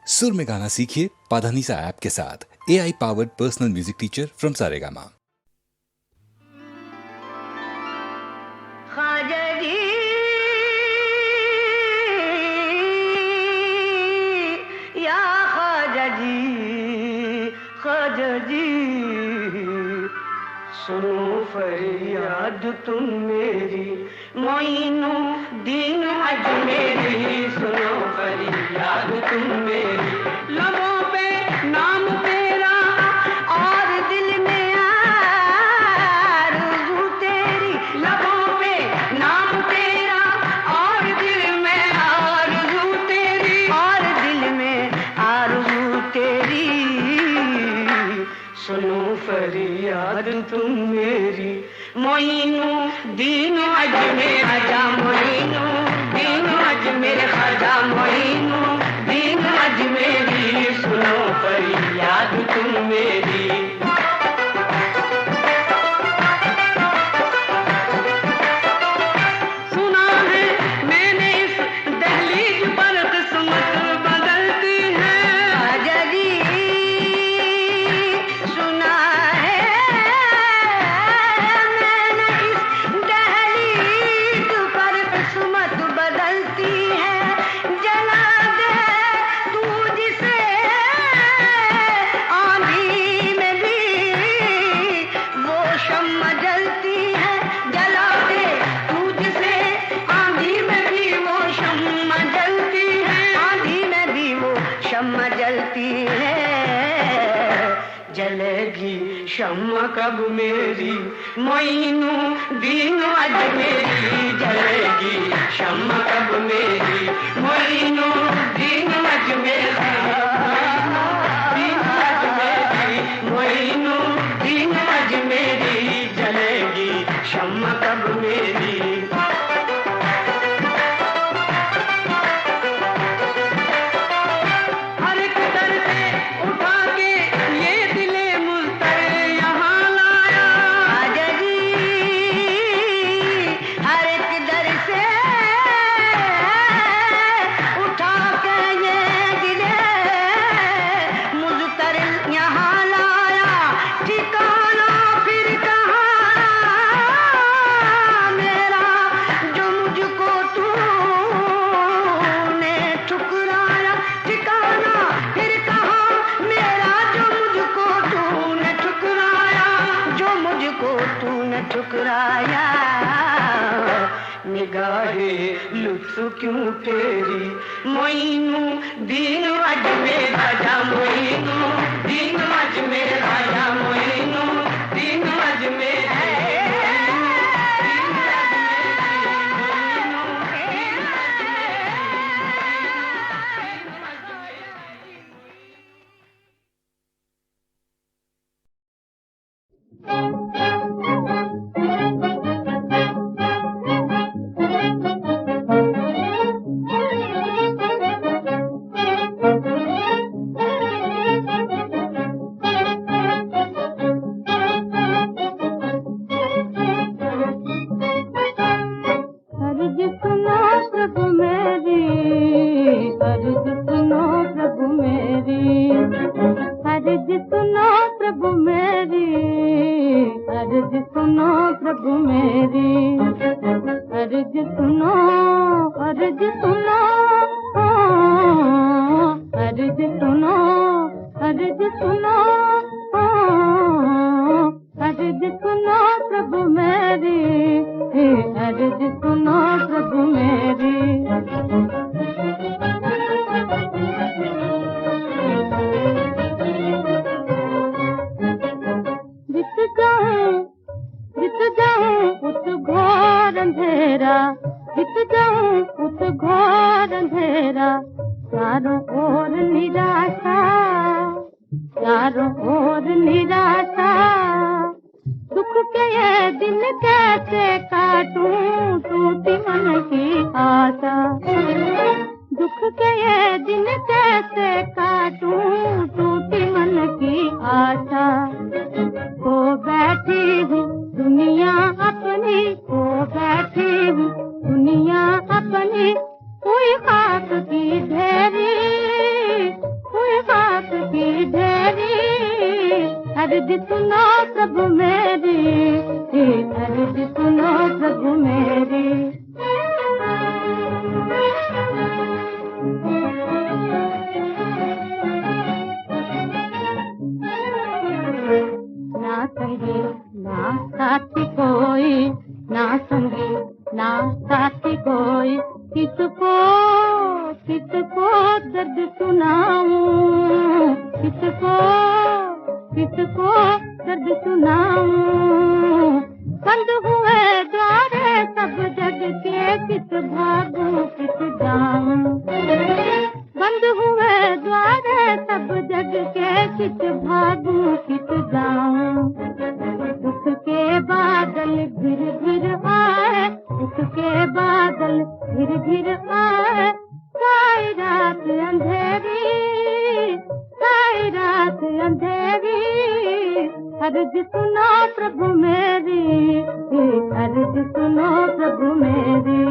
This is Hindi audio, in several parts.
सुर में गाना सीखिए पाधानीसा ऐप के साथ। AI powered personal music teacher from Saregama. Khwaja ji या ख्वाजा जी, ख्वाजा जी सुनो फरियाद तुम मेरी, मोइनो दीन अजमेरी। सुनो फरियाद तुम मेरी, लबों पे नाम तेरा और दिल में आरज़ू तेरी। लबों पे नाम तेरा और दिल में आरज़ू तेरी, और दिल में आरज़ू तेरी। सुनो फरियाद तुम मेरी, मोइनो दीन अजमेर खाजा, मोइनो दीन अजमेर खाजा, मोइनो दीन अजमेरी। सुनो फरियाद तुम मेरी। सुना है मैंने इस दहलीज पर किस्मत बदलती है। खाजा जी सुना है मैंने इस दहलीज पर किस्मत बदलती है। जला दे तू जिसे आंधी में भी वो शम्मा जलती है। जला दे तू जिसे आंधी में भी वो शम्मा जलती है। आंधी में भी वो शम्मा जलती है। जलेगी शम्मा कब मेरी, मोइनो दीन अजमेरी। जलेगी शम्मा कब मेरी, मोइनो दीन अजमेरी। दीन अजमेरी, मोइनो दीन अजमेरी। जलेगी शम्मा कब मेरी। हर एक दर से उठा के ये दिले मुल्तर यहाँ लाया। खाजा जी हर एक दर से उठा के ये दिले मुल्तर यहाँ लाया। ठिकाना फिर कहाँ मेरा जो मुझको तूने ठुकराया। ठिकाना फिर कहाँ मेरा जो मुझको तूने ठुकराया, जो मुझको तूने ठुकराया। निगाहे लुत्फ क्यों तेरी, मोइनो दीन अजमेर खाजा, मोइनो दीन अजमेर खाजा, मोइनो दीन अजमेर। अर्ज सुनो प्रभु मेरी, अर्ज सुनो प्रभु मेरी, अर्ज सुनो प्रभु मेरी, अर्ज सुनो प्रभु मेरी। अर्ज सुनो, अर्ज सुनो, अर्ज सुनो, अर्ज सुनो, अर्ज सुनो प्रभु मेरी, अर्ज सुनो प्रभु मेरी। बीत जाऊं उस घोर अंधेरा, बीत जाऊं उस घोर अंधेरा। चारों ओर निराशा, चारों ओर निराशा। दुख के ये दिन कैसे काटूं, टूटी मन की आशा। दुख के ये दिन कैसे काटूं, टूटी मन की आशा। खो बैठी हूँ दुनिया अपनी, खो बैठी हूँ दुनिया अपनी। कोई खाक की ढेरी, अर्ज सुनो प्रभु मेरी, अर्ज सुनो प्रभु मेरी। ना संगी ना साथी कोई, ना संगी ना साथी कोई, किसको किसको दर्द सुनाऊं, किसको किसको दर्द सुनाऊं। बंद हुए द्वारे सब जग के, किस भागूं किस जाऊं। बंद हुए द्वारे सब जग के, किस भागूं किस जाऊं। दुख के बादल घिर घिर आए, दुख के बादल घिर घिर आए, सारी रात अंधेरी, सारी रात अंधेरी। अर्ज सुनो प्रभु मेरी, अर्ज सुनो प्रभु मेरी,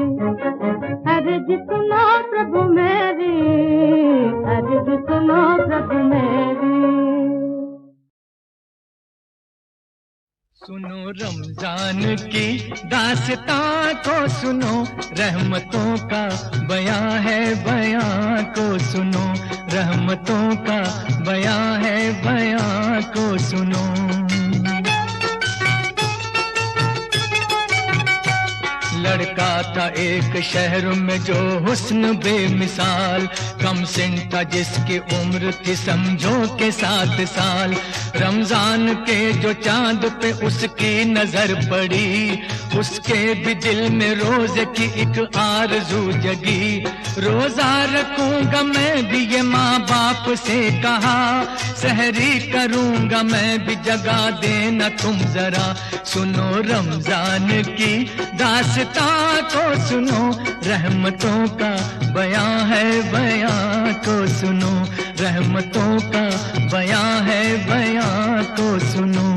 अर्ज सुनो प्रभु मेरी, अर्ज सुनो प्रभु मेरी। सुनो रमजान की दास्तां को सुनो, रहमतों का बयां है बयां को सुनो, रहमतों का बयां है बयां को सुनो। लड़का था एक शहर में जो हुस्न बेमिसाल, कम सिन था जिसकी उम्र थी समझो के 7 साल। रमजान के जो चांद पे उसकी नजर पड़ी, उसके भी दिल में रोजे की एक आरज़ू जगी। रोजा रखूंगा मैं भी ये माँ बाप से कहा, सहरी करूंगा मैं भी जगा देना तुम जरा। सुनो रमजान की दास्तां को सुनो, रहमतों का बयां है बयां को सुनो, रहमतों का बयां है बयां को सुनो।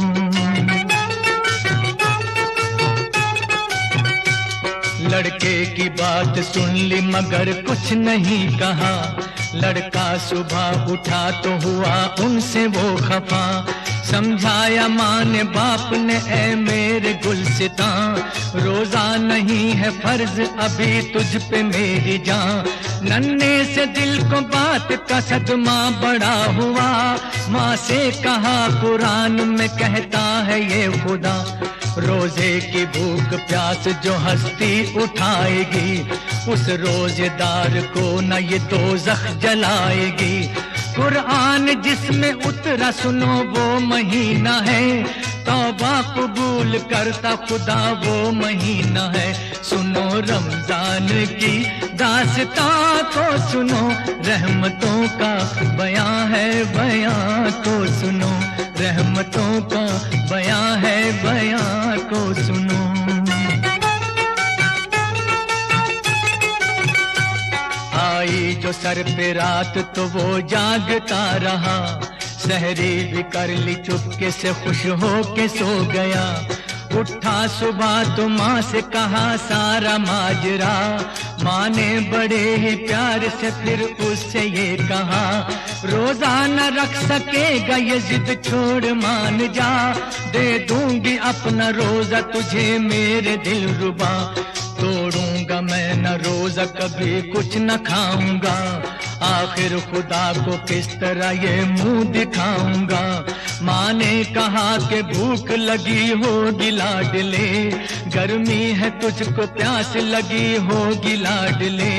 लड़के की बात सुन ली मगर कुछ नहीं कहा, लड़का सुबह उठा तो हुआ उनसे वो खफा। समझाया माँ ने बाप ने, ऐ मेरे गुलसितां, रोजा नहीं है फर्ज अभी तुझ पे मेरी जान। नन्हे से दिल को बात का सदमा बड़ा हुआ, माँ से कहा कुरान में कहता है ये खुदा, रोजे की भूख प्यास जो हस्ती उठाएगी, उस रोजेदार को न ये दोज़ख जलाएगी। कुरान जिसमें उतरा सुनो वो महीना है, तौबा कबूल करता खुदा वो महीना है। सुनो रमजान की दास्तां को सुनो, रहमतों का बयां है बयां को सुनो, रहमतों का बयां है बयां को सुनो। आई जो सर पे रात तो वो जागता रहा, सहरी भी कर ली चुपके से खुश हो के सो गया। उठा सुबह तो माँ से कहा सारा माजरा, माँ ने बड़े ही प्यार से फिर उससे ये कहा, रोजा न रख सकेगा ये जिद छोड़ मान जा, दे दूंगी अपना रोजा तुझे मेरे दिल रुबा। तोड़ूंगा मैं न रोजा कभी कुछ न खाऊंगा, आखिर खुदा को किस तरह ये मुंह दिखाऊंगा। माँ ने कहा कि भूख लगी होगी लाडले, गर्मी है तुझको प्यास लगी होगी लाडले।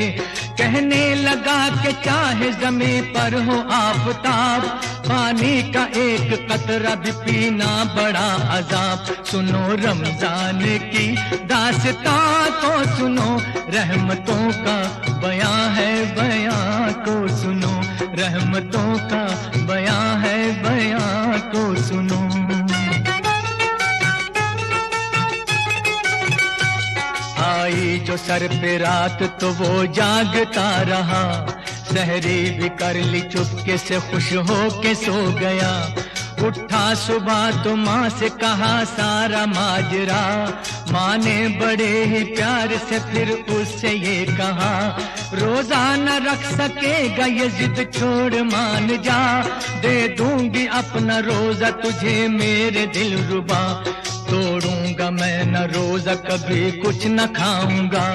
कहने लगा कि चाहे ज़मीं पर हो आफताब, पानी का एक कतरा भी पीना बड़ा अजाब। सुनो रमजान की दास्तां को सुनो, रहमतों का बयां है बयां को सुनो, रहमतों का बयां है बयां को सुनो। आई जो सर पे रात तो वो जागता रहा, सहरी भी कर ली चुपके से खुश हो के सो गया। उठा सुबह तो माँ से कहा सारा माजरा, माँ ने बड़े ही प्यार से फिर उससे ये कहा, रोजा न रख सकेगा ये जिद छोड़ मान जा, दे दूंगी अपना रोजा तुझे मेरे दिल रुबा, तोड़ूंगा मैं न रोजा कभी कुछ न खाऊंगा,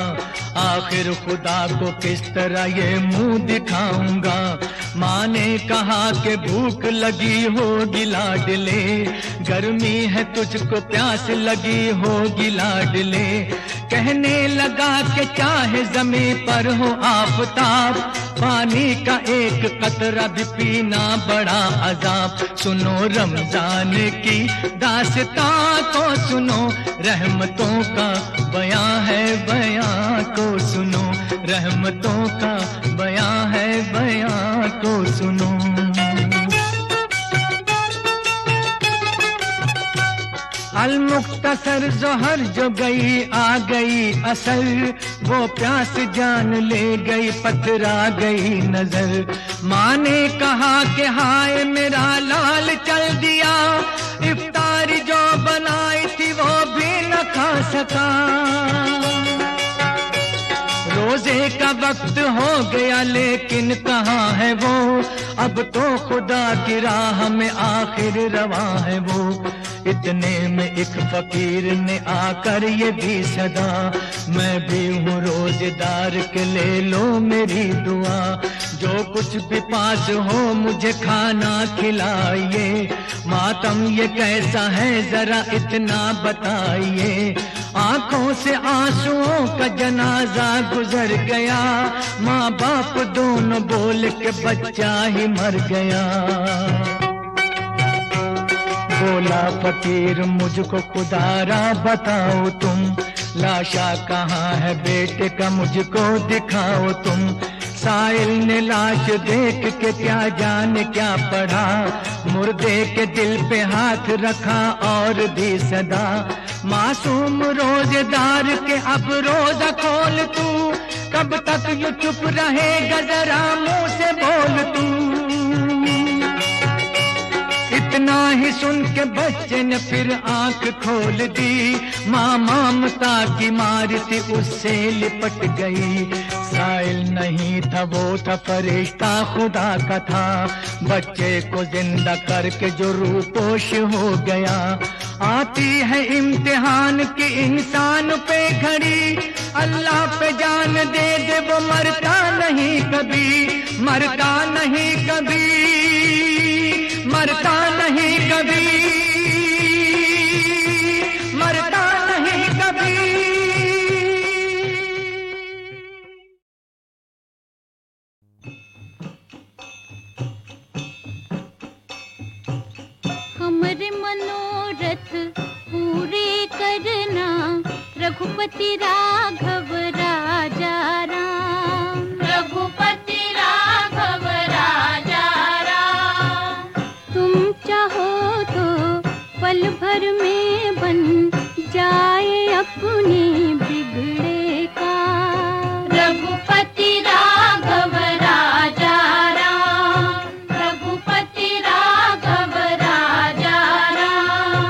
आखिर खुदा को किस तरह ये मुंह दिखाऊंगा। माँ ने कहा कि भूख लगी होगी लाडले, गर्मी है तुझको प्यास लगी होगी लाडले, कहने लगा कि चाहे ज़मीं पर हो आफताब, पानी का एक कतरा भी पीना बड़ा अजाब। सुनो रमजान की दास्तां को सुनो, रहमतों का बयां है बयां को सुनो, रहमतों का बयां है बयां को सुनो। अल-मुख्तसर जोहर जो गई आ गई असल, वो प्यास जान ले गई पथरा गई नजर। माँ ने कहा कि हाय मेरा लाल चल दिया, इफ्तारी जो बनाई थी वो भी न खा सका, रोजे का वक्त हो गया लेकिन कहाँ है वो, अब तो खुदा की राह में आखिर रवा है वो। इतने में एक फकीर ने आकर ये भी सदा, मैं भी हूँ रोजेदार के ले लो मेरी दुआ, जो कुछ भी पास हो मुझे खाना खिलाइए, मातम ये कैसा है जरा इतना बताइए। आंखों से आंसुओं का जनाजा गुजर गया, माँ बाप दोनों बोल के बच्चा ही मर गया। बोला फकीर मुझको खुदारा बताओ तुम, लाशा कहाँ है बेटे का मुझको दिखाओ तुम। साइल ने लाश देख के क्या जाने क्या पढ़ा, मुर्दे के दिल पे हाथ रखा और दी सदा, मासूम रोजेदार के अब रोजा खोल तू, कब तक यू चुप रहेगा जरा मुंह से बोल तू। इतना ही सुन के बच्चे ने फिर आंख खोल दी, माँ ममता की मार थी उससे लिपट गई। साइल नहीं था वो था फरिश्ता खुदा का था, बच्चे को जिंदा करके जो रूपोश हो गया। आती है इम्तिहान की इंसान पे घड़ी, अल्लाह पे जान दे दे वो मरता नहीं कभी, मरता नहीं कभी, मरता नहीं कभी, मरता नहीं कभी। हमरे मनोरथ पूरे करना, रघुपति राघव राजा राम, रघुपति राघव राजा राम। तुम चाहो तो पल भर में बन जाए अपने बिगड़े का, रघुपति राघव राजा राम, रघुपति राघव राजा राम।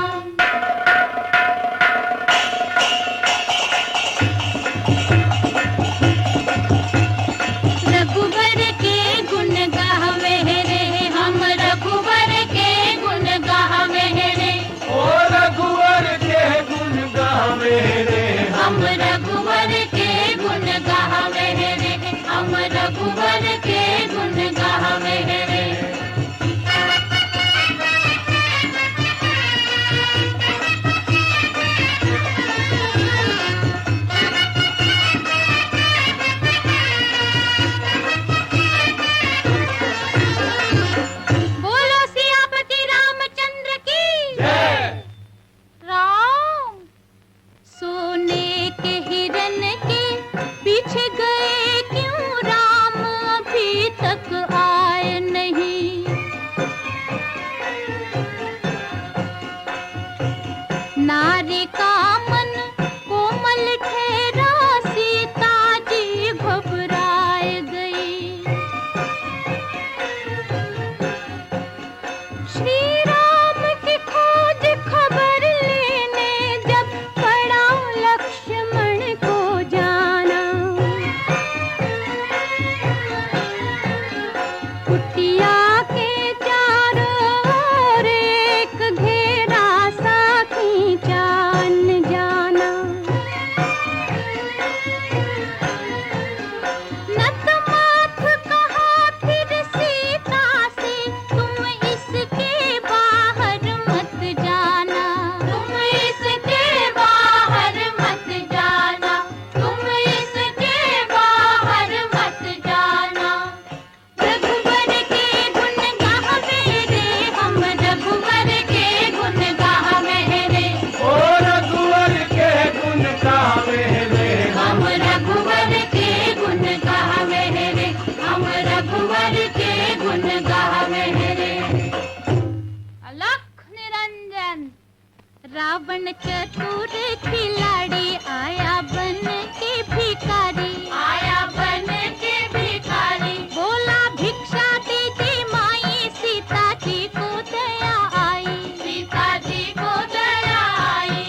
रावण चतुर खिलाड़ी आया बन के भिखारी, आया बन के भिखारी। बोला भिक्षा दीजिए माई, सीता जी को दया आई, सीता जी को दया आई।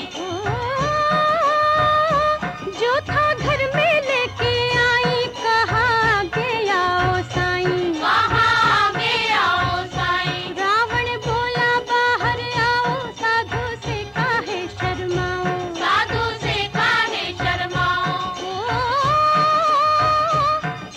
जो था घर में लेके आई, कहा गया ओ साईं, कहा गया ओ साईं। रावण बोला बाहर आओ, साधु से काहे शर्माओ, साधु से काहे शर्माओ।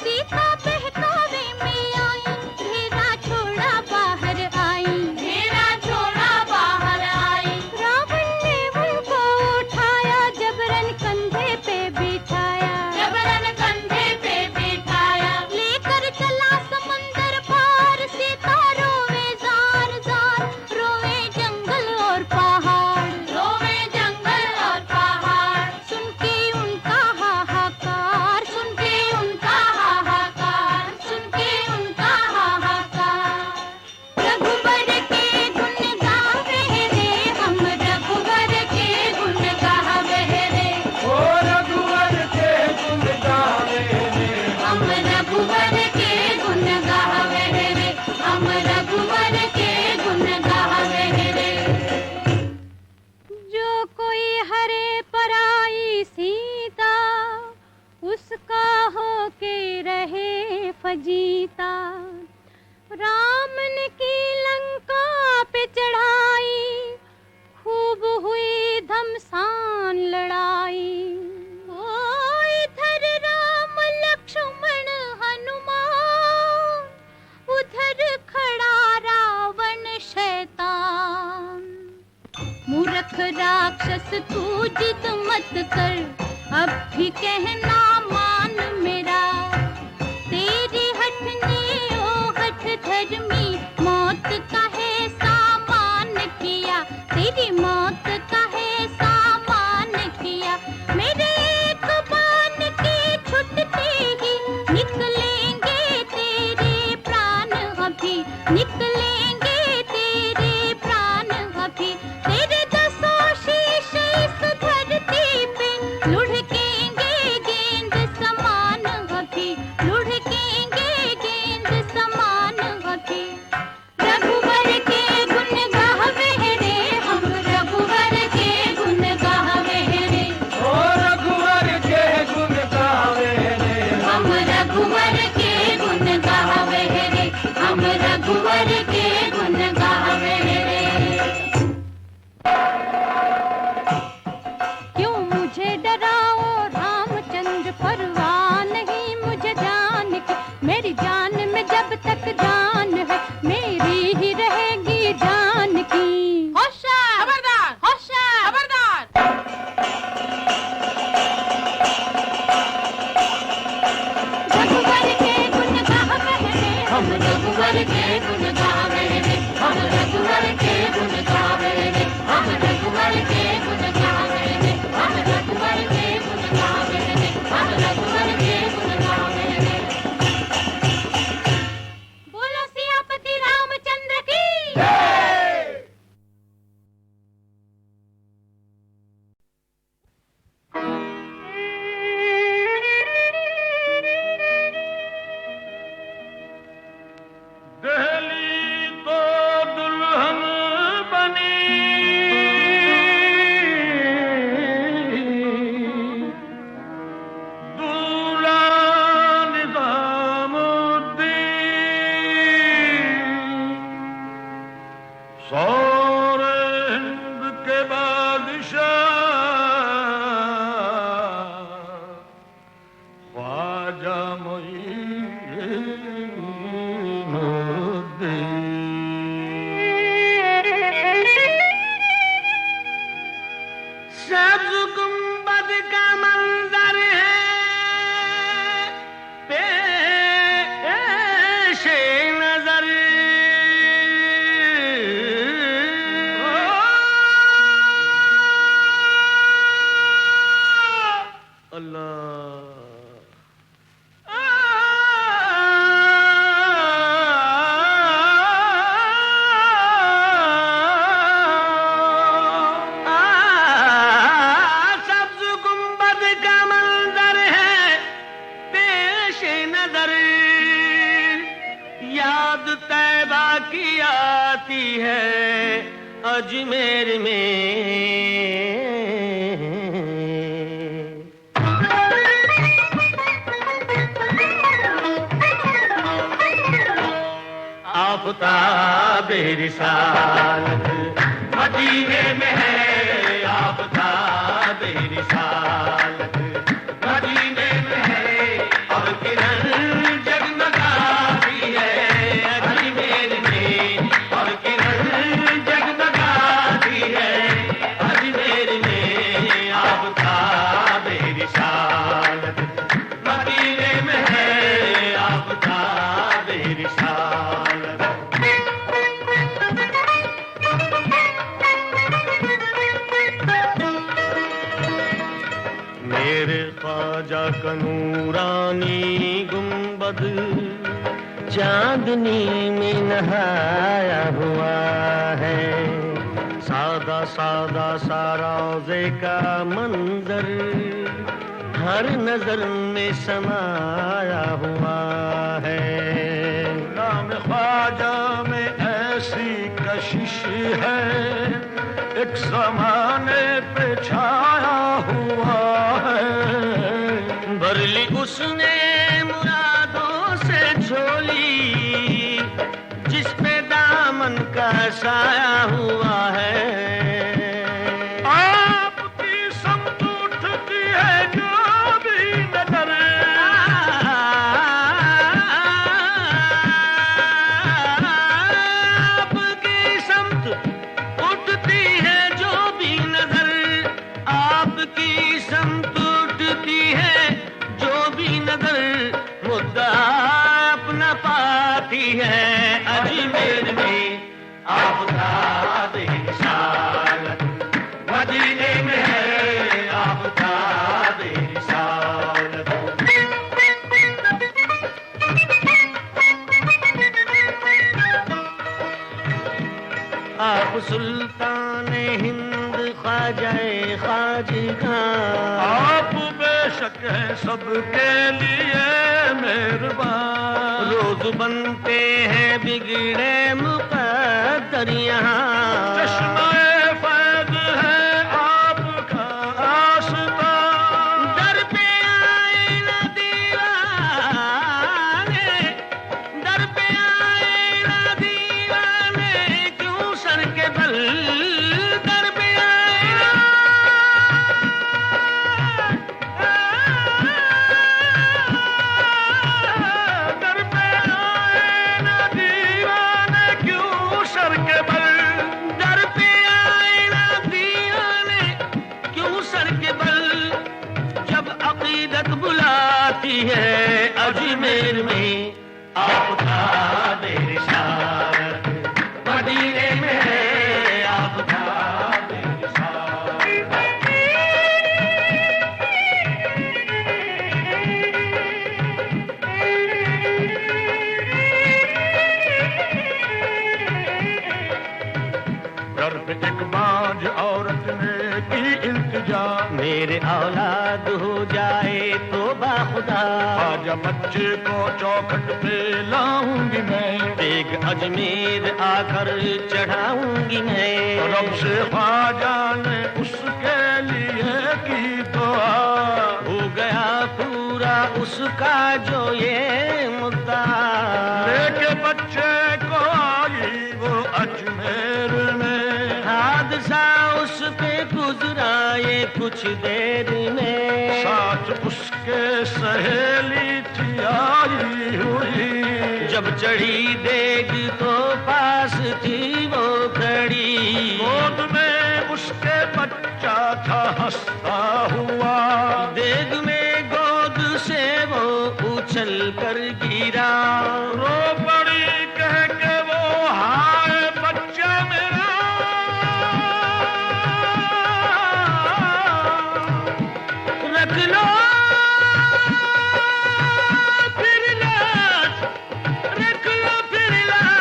सीता बहकावे में आई, घेरा छोड़ा बाहर आई, घेरा छोड़ा बाहर आई। रावण ने उनको उठाया, जबरन कंधे पे बिठाया, जबरन कंधे पे बिठाया। लेकर चला समंदर पार, सीता रोवे जार जार, रोवे जंगल और पहाड़, रोवे जंगल और पहाड़। सुन के उनका हाहाकार, सुन के उनका हाहाकार, सुन के उनका हाहाकार। रघुबर के गुण गावे रे, हम रघुबर के गुण गावे रे, ओ रघुवर के गुण गावे रे, हम रघुबर के गुण गावे रे, हम रघुवर के गुण गावे रे। जो कोई हरे पराई सीता, उसका होके रहे फजीता। राम ने की लंका पे चढ़ाई, खूब हुई घमसान लड़ाई। ओ इधर राम लक्ष्मण हनुमान, उधर खड़ा रावण शैतान। मूर्ख राक्षस तू जिद मत कर, अब भी कहना मान मेरा। तेरी हठनी ओ हठ धर्मी, मौत का है सामान किया, तेरी मौत का है सामान किया। मेरे एक बाण के छुटते ही निकलेंगे तेरे प्राण अभी, निकलेंगे तेरे प्राण अभी। तेरे दसों शीश इस धरती पे लुढ़केंगे गेंद समान अभी, लुढ़केंगे गेंद समान अभी। रघुवर के गुण गावे रे, हम रघुवर के गुण गावे रे, ओ रघुवर के गुण गावे रे, हम रघुवर के गुण गावे रे, हम रघुवर के गुण गावे रे। क्यों मुझे डराओ रामचंद्र, परवाह नहीं मुझे जान की। मेरी जान में जब तक जान है, मेरी ही रहेगी जान की। होशियार, खबरदार, होशियार, खबरदार। रघुवर के गुण गावे रे, हम रघुवर के गुण गावे रे, हम रघुवर के गुण गावे रे, हम रघुवर के गुण गावे रे, हम रघुवर के गुण गावे रे, हम रघुवर के गुण गावे रे। बोलो सियापति रामचंद्र की। दहली तो दुल्हन बनी, की आती है अजमेर में। आफ़ताब रिसालत मदीने में है, आफ़ताब रिसालत मदीने में है, और किरण जगमगाती है अजमेर में, और किरण जगमगाती है अजमेर में। आफ़ताब रिसालत मदीने में है, आफ़ताब रिसालत। मेरे ख्वाजा का नूरानी गुंबद चांदनी में नहाया हुआ है। सादा सादा सा रोज़े का मंजर हर नजर में समाया हुआ है। नाम ख्वाजा में ऐसी कशिश है, एक ज़माने पे छाया हुआ है। भर ली उसने मुरादों से झोली, जिस पे दामन का साया हुआ है। आपकी समत उठती है जो भी नजर, आपकी समत उठती है जो भी नजर, आपकी समत उठती है जो भी नजर, मुद्दा अपना पाती है अजमेर में। आफ़ताब रिसालत मदीने में है, आफ़ताब रिसालत। आप सुल्तान हिंद ख्वाजाए ख्वाजगा, आप बेशक है सबके लिए मेहरबान। रोज बनते हैं बिगड़े मुक़द्दर यहाँ, चश्मे फैज़ है आपका आस्था। दर पे आए ना दीवाने, दर पे आए ना दीवाने, क्यों सर के बल दर पे आए ना, दर पे आए ना दीवाने, क्यों सर के बल दर पे आए ना दीवाने, क्यों सर के बल। जब अकीदत बुलाती है अजमेर में, आफ़ताब रिसालत मदीने में है, आफ़ताब रिसालत। दर पे एक बाज औरत ने की इल्तिजा, मेरे औलाद हो जाए तो बाखुदा। ख्वाजा बच्चे को चौखट पे लाऊंगी मैं, देग अजमेर आकर चढ़ाऊंगी मैं। रब से ख्वाजा ने उसके लिए की दुआ, हो गया पूरा उसका जो ये मुद्दा। लेके बच्चे को आई वो अजमेर में, हादसा उस पे गुजरा ये कुछ देर में। साथ उसके सहेली थी आई हुई, जब चढ़ी देग तो पास थी वो खड़ी। गोद में उसके बच्चा था हंसता हुआ, देग में गोद से वो उछल कर गिरा। रो पड़ी कह के वो हाय बच्चा मेरा, रख लो फिर लाज, रख लो फिर लाज।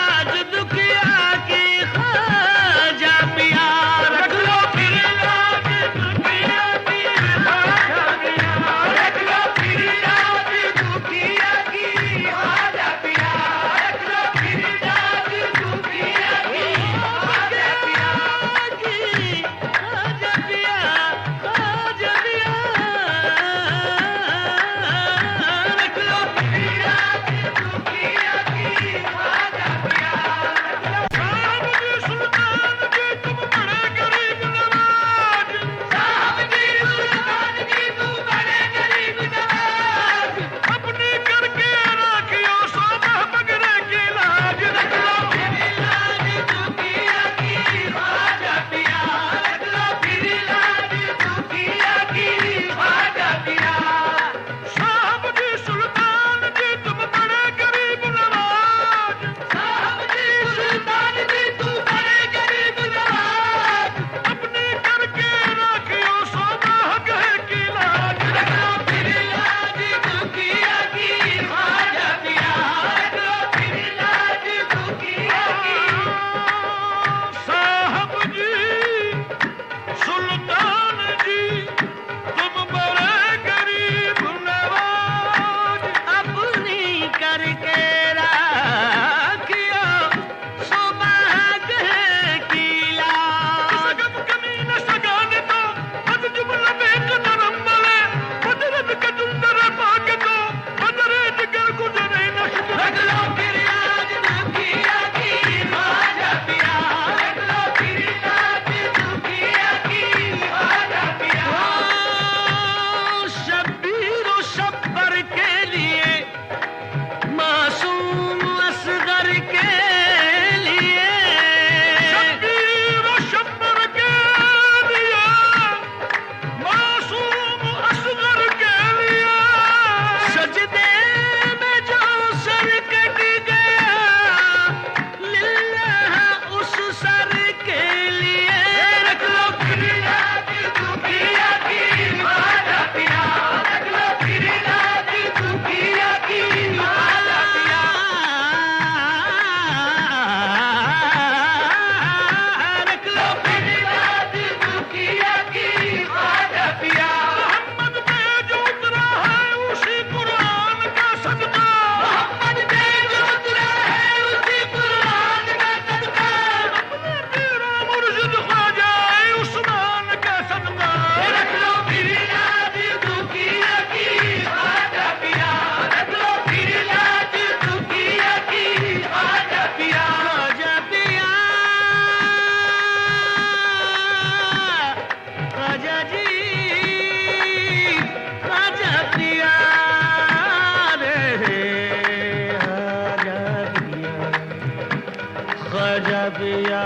ख्वाजा पिया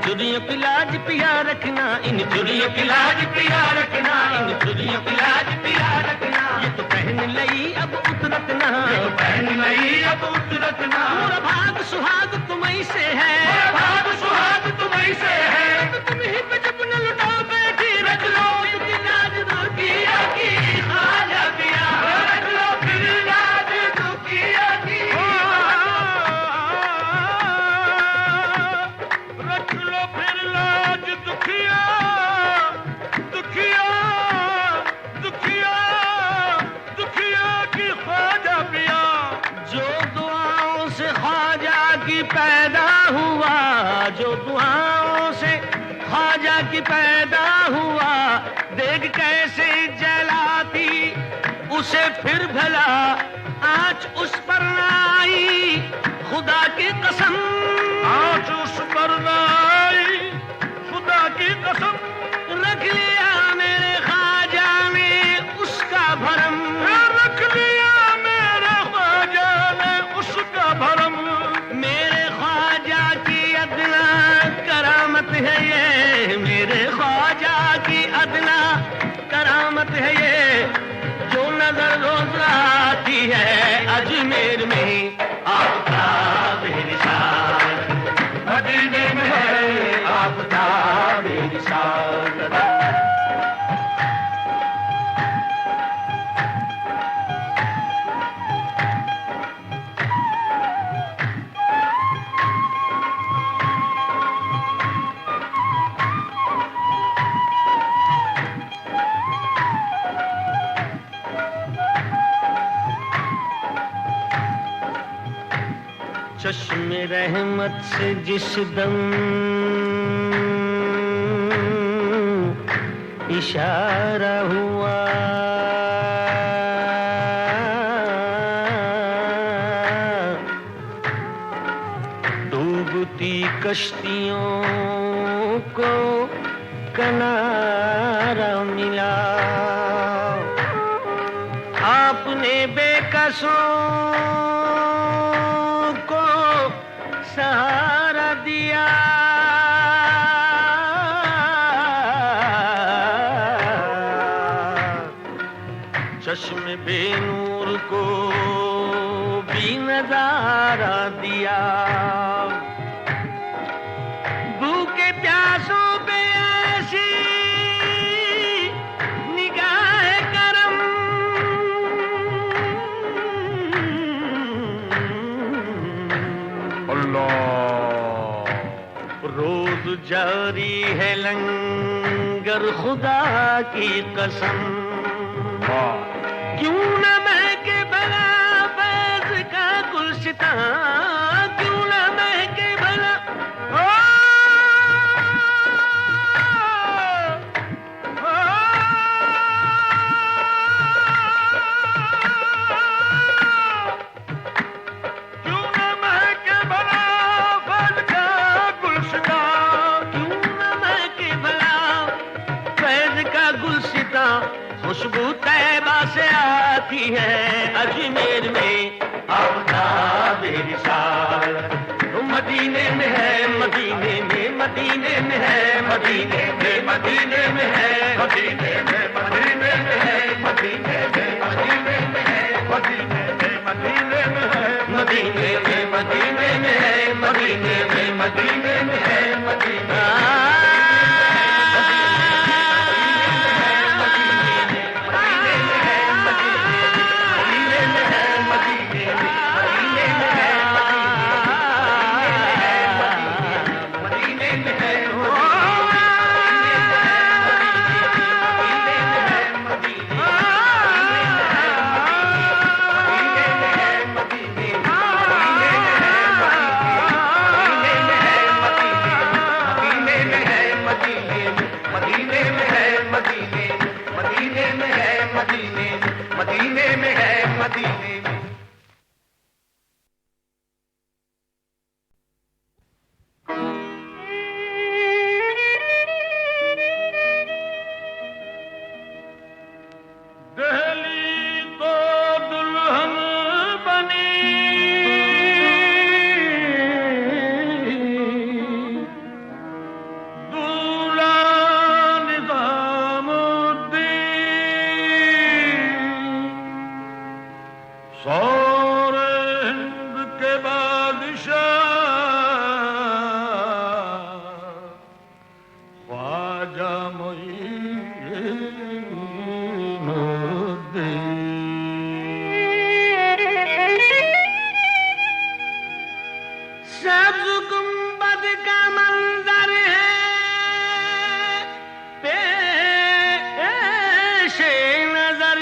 चुरियों की लाज पिया रखना, इन चुरियों की लाज पिया रखना, इन चुरियों की लाज पिया रखना। ये तो पहन लई अब उतरत ना, ये तो पहन लई अब उतरत ना। मोरा भाग सुहाग तुम्हीं से है, मोरा भाग सुहाग तुम्हीं से है। तो तुम ही पे जब न लुटाओ बैठी रख लो इनकी लाज दुखिया की ख्वाजा पिया, रख लो फिर लाज दुखिया की, रख लो फिर लाज दुखिया, दुखिया, दुखिया, दुखिया की ख्वाजा पिया। जो दुआओं से ख्वाजा की पैदा हुआ, जो दुआओं से ख्वाजा की पैदा हुआ, देख कैसे जलाती उसे फिर भला आँच उस पर ना आई, खुदा की कसम आँच उस पर ना आई, खुदा की कसम। रख लिया मेरे ख्वाजा ने उसका भरम, रख लिया मेरे ख्वाजा ने उसका भरम। मेरे ख्वाजा की अदना करामत है ये, मेरे ख्वाजा की अदना करामत है ये, जो नजर रोज आती है अजमेर में आपका बेनिशान, मदीने में है आपका बेनिशान। चश्मे रहमत से जिस दम इशारा हुआ, डूबती कश्तियों को किनारा मिला, आपने बेकसों सहारा दिया। चश्मे बेनूर को भी नजारा दिया, भूखे प्यासों पे ऐसी निगाह करम, रोज जारी है लंगर खुदा की कसम। क्यों न महके भला फैज़ का गुलशितां, क्यों न महके भला खुशबू तैबा से आती है अजमेर में आपका बेनिशान। मदीने में है, मदीने में, मदीने में है, मदीने में, मदीने में है, मदीने में, मदीने में है, मदीने में, मदीने में है, मदीने में, मदीने में है, मदीने में, मदीने में है, मदीने में, मदीने में है, मदीने ख्वाजा सब्ज गुंबद का मंजर है पेश नजर,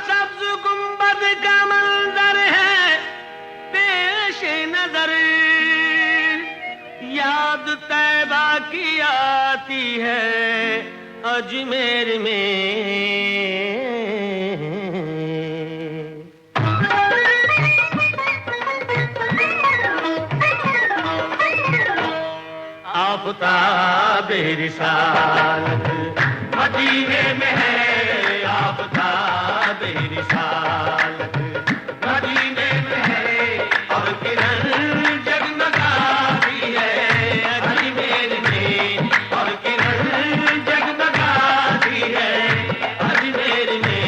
सब्ज गुंबद का मंजर है पेश नजर, याद तैबा की आती है अजमेर में। आफ़ताब रिसालत मदीने में है, आफ़ताब रिसालत मदीने में है, और किरण जगमगाती है अजमेर में, और किरण जगमगाती है अजमेर में।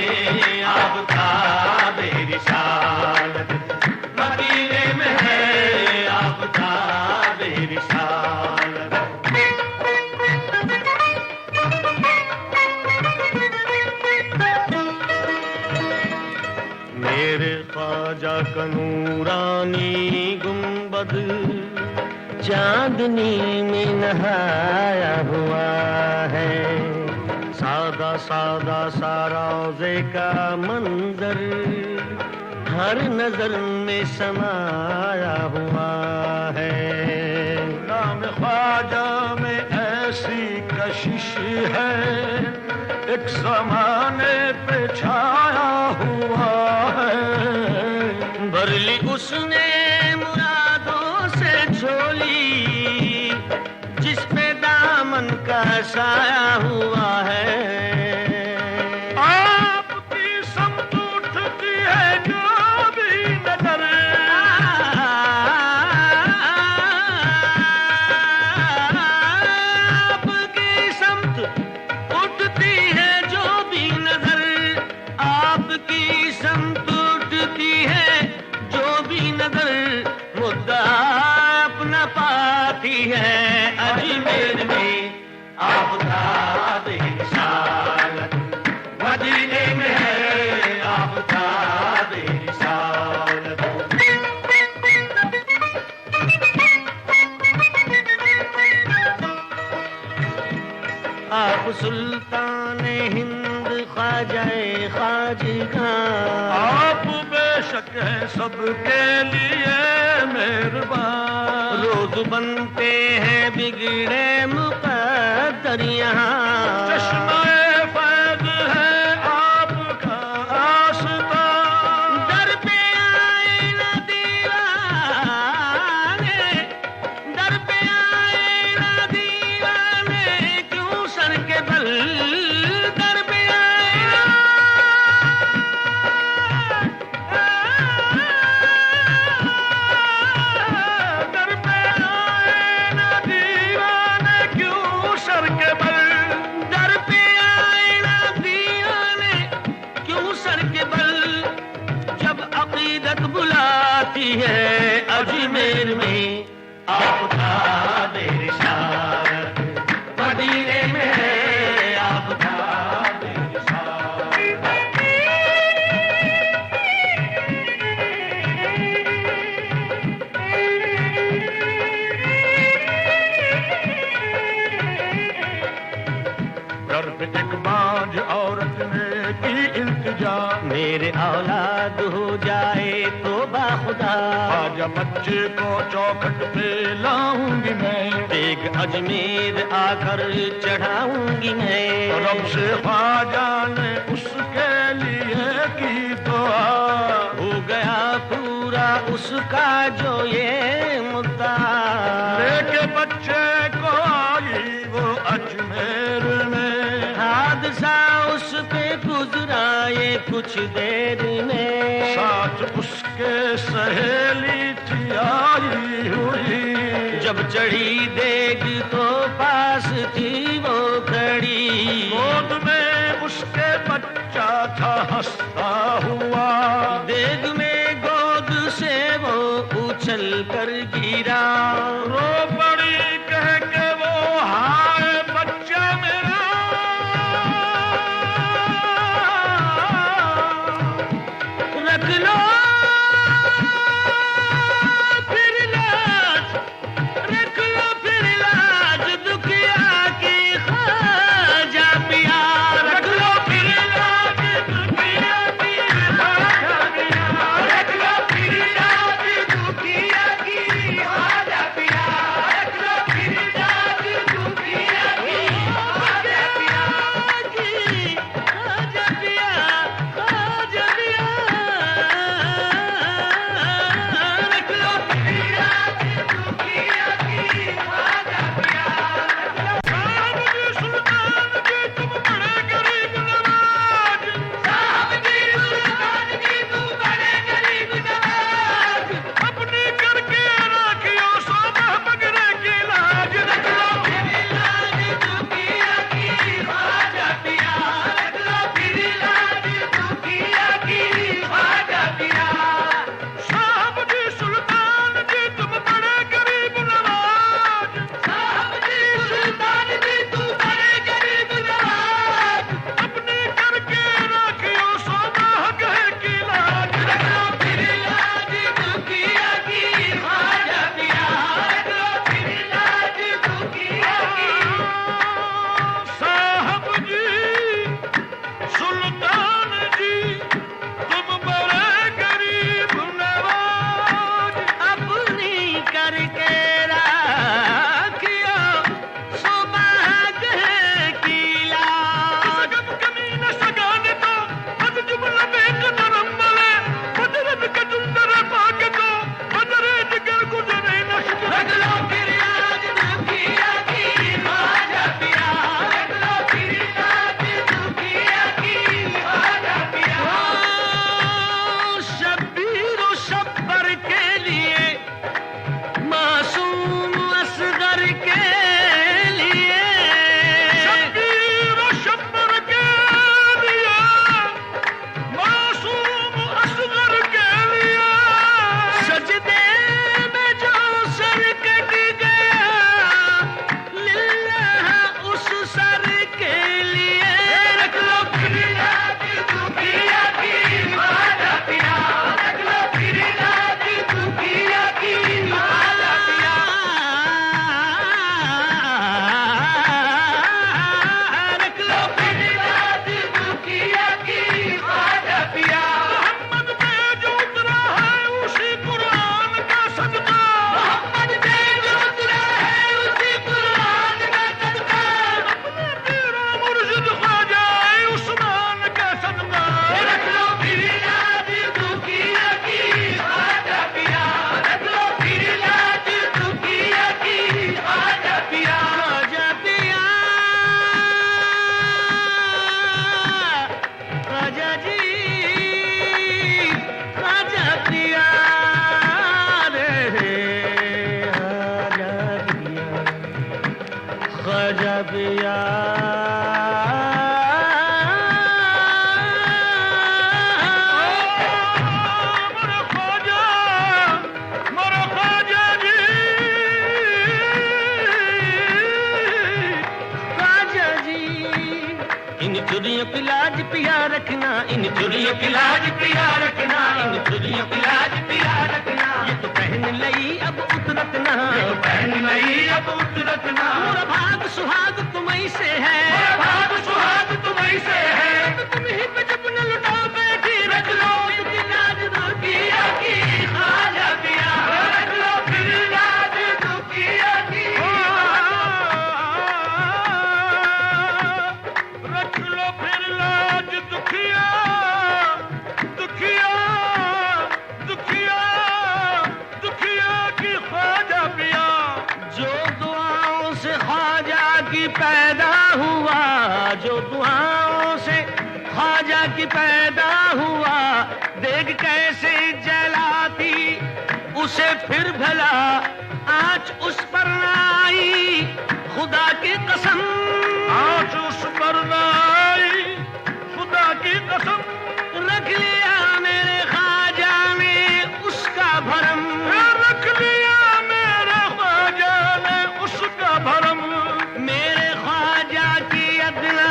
आफ़ताब रिसालत मदीने में है, आफ़ताब रिसालत। मेरे ख्वाजा का नूरानी गुंबद चांदनी में नहाया हुआ है, सादा सादा सा रोज़े का मंजर हर नजर में समाया हुआ है। नाम ख्वाजा में ऐसी कशिश है, एक ज़माने पे छाया हुआ है, भर ली उसने मुरादों से झोली, जिस पे दामन का साया हुआ है। आपकी समत उठती है जो भी नजर, आपकी समत उठती है जो भी नजर, आपकी समत उठती है जो भी नजर, मुद्दा अपना पाती है अजमेर में। आफ़ताब रिसालत मदीने में है, आफ़ताब रिसालत। आप सुल्तान हिंद ख्वाजाए ख्वाजगा, आप बेशक हैं सबके लिए मेहरबान, रोज बनते हैं बिगड़े मुक़द्दर यहाँ, चश्मे फैज़ है आपका आस्था, दर पे आए ना दीवाने, दर पे आए ना दीवाने, क्यों सर के बल दर पे आए ना, दर पे आए ना दीवाने, क्यों सर के बल दर पे आए ना दीवाने, क्यों सर के बल, जब अक़ीदत बुलाती है अजमेर में। आफ़ताब रिसालत मदीने में है, आफ़ताब रिसालत। दर पे एक बांझ औरत ने की इल्तिजा, मेरे औलाद हो जाए तो बाखुदा, ख्वाजा बच्चे को चौखट पे लाऊंगी मैं, एक अजमेर आकर चढ़ाऊंगी मैं। रब से ख्वाजा ने उसके लिए की दुआ, हो गया पूरा उसका जो ये मुद्दा, लेके बच्चे को आई वो अजमेर में, हादसा उस पे गुजरा आए कुछ देर में, साथ उसके सहेली थी आई हुई। जब चढ़ी देग तो पास थी वो खड़ी, गोद में उसके बच्चा था हंसता हुआ। देग में गोद से वो उछल कर गिरा, रो पड़ी कह के वो हाय बच्चा मेरा। रख लो फिर लाज, रख लो फिर लाज दुखिया की ख्वाजा पिया। रख लो फिर लाज दुखिया की ख्वाजा पिया, रख लो फिर लाज दुखिया की ख्वाजा पिया, रख लो फिर लाज दुखिया की ख्वाजा पिया, ख्वाजा पिया, ख्वाजा पिया। रख लो फिर लाज दुखिया की ख्वाजा पिया। साहब जी सुल्तान जी तुम बड़े गरीब नवाज। साहब जी सुल्तान जी तुम बड़े गरीब नवाज, अपनी करके राखियो सोना बगरे की लाज। रख लो फिर लाज दुखिया की ख्वाजा पिया, रख लो फिर लाज दुखिया की ख्वाजा पिया। साहब जी सुल्तान जी तुम बड़े गरीब नवाज। साहब जी सुल्तान जी तुम बड़े गरीब नवाज, अपनी करके राखियो सोना गहे की लाज। रख लो फिर लाज दुखिया की ख्वाजा पिया, रख लो फिर लाज दुखिया की। साहब जी सुल्तान जी तुम बड़े गरीब नवाज। अपनी करके राखियो सुबह की लाज। गम कमी न सगाने तो बद जुमला बेक नरम बले। बदरत के जुंदर पाके तो बदरे जिगर गुजरे न शुक्र। रख लो फिर लाज दुखिया की ख्वाजा पिया, रख लो फिर लाज दुखिया की ख्वाजा पिया। शब्बीर और शब्बर के लिए, मासूम असगर के लिए, शब्बीर और शब्बर के लिए, मासूम असगर के लिए। सजदे में जो सर कट गया, लिल्लाह उस सर के लिए। रख लो फिर लाज दुखिया की ख्वाजा पिया, रख लो फिर लाज दुखिया की ख्वाजा पिया। रख लो फिर लाज दुखिया की ख्वाजा पिया। मोहम्मद पे जो उतरा है उसी कुरान का सदका। मोहम्मद पे जो उतरा है उसी कुरान का सदका। अपने पीरो मुर्शिद ख्वाजा उस्मान का सदका। रख लो फिर लाज दुखिया की ख्वाजा पिया, रख लो फिर लाज दुखिया की ख्वाजा पिया। ख्वाजा पिया, ख्वाजा जी, ख्वाजा पिया रे, ख्वाजा पिया, मेरे ख्वाजा जी। ख्वाजा जी। इन चुरियों की लाज पिया रखना, इन चुरियों की लाज पिया रखना, इन चुरियों की लाज पिया रखना। ये तो पहन लई अब उतरत ना, ये तो पहन लई अब उतरत ना। मोरा भाग सुहाग तुम्हीं से है, मोरा भाग सुहाग तुम्हीं से है। तो तुम ही पे जब न लुटाओ बैठी, रख लो इनकी लाज दुखिया की ख्वाजा पिया, रख लो फिर लाज दुखिया की। रख लो फिर लाज दुखिया, दुखिया, दुखिया, दुखिया की ख्वाजा पिया। जो दुआओं से ख्वाजा की पैदा हुआ, जो दुआओं से ख्वाजा की आग पैदा हुआ, देख कैसे जलाती उसे फिर भला आँच उस पर न आई, खुदा की कसम आँच उस पर न आई, खुदा की कसम। रख लिया मेरे ख्वाजा ने उसका भरम, रख लिया मेरे ख्वाजा ने उसका भरम। मेरे ख्वाजा की अदना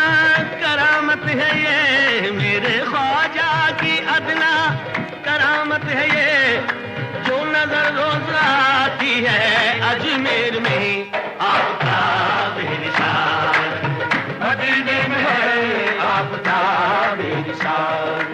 करामत है ये, मेरे ख्वाजा की अदना करामत है ये, जो नजर रोज आती है अजमेर में आपका बेनिशान, मदीने में है आपका बेनिशान।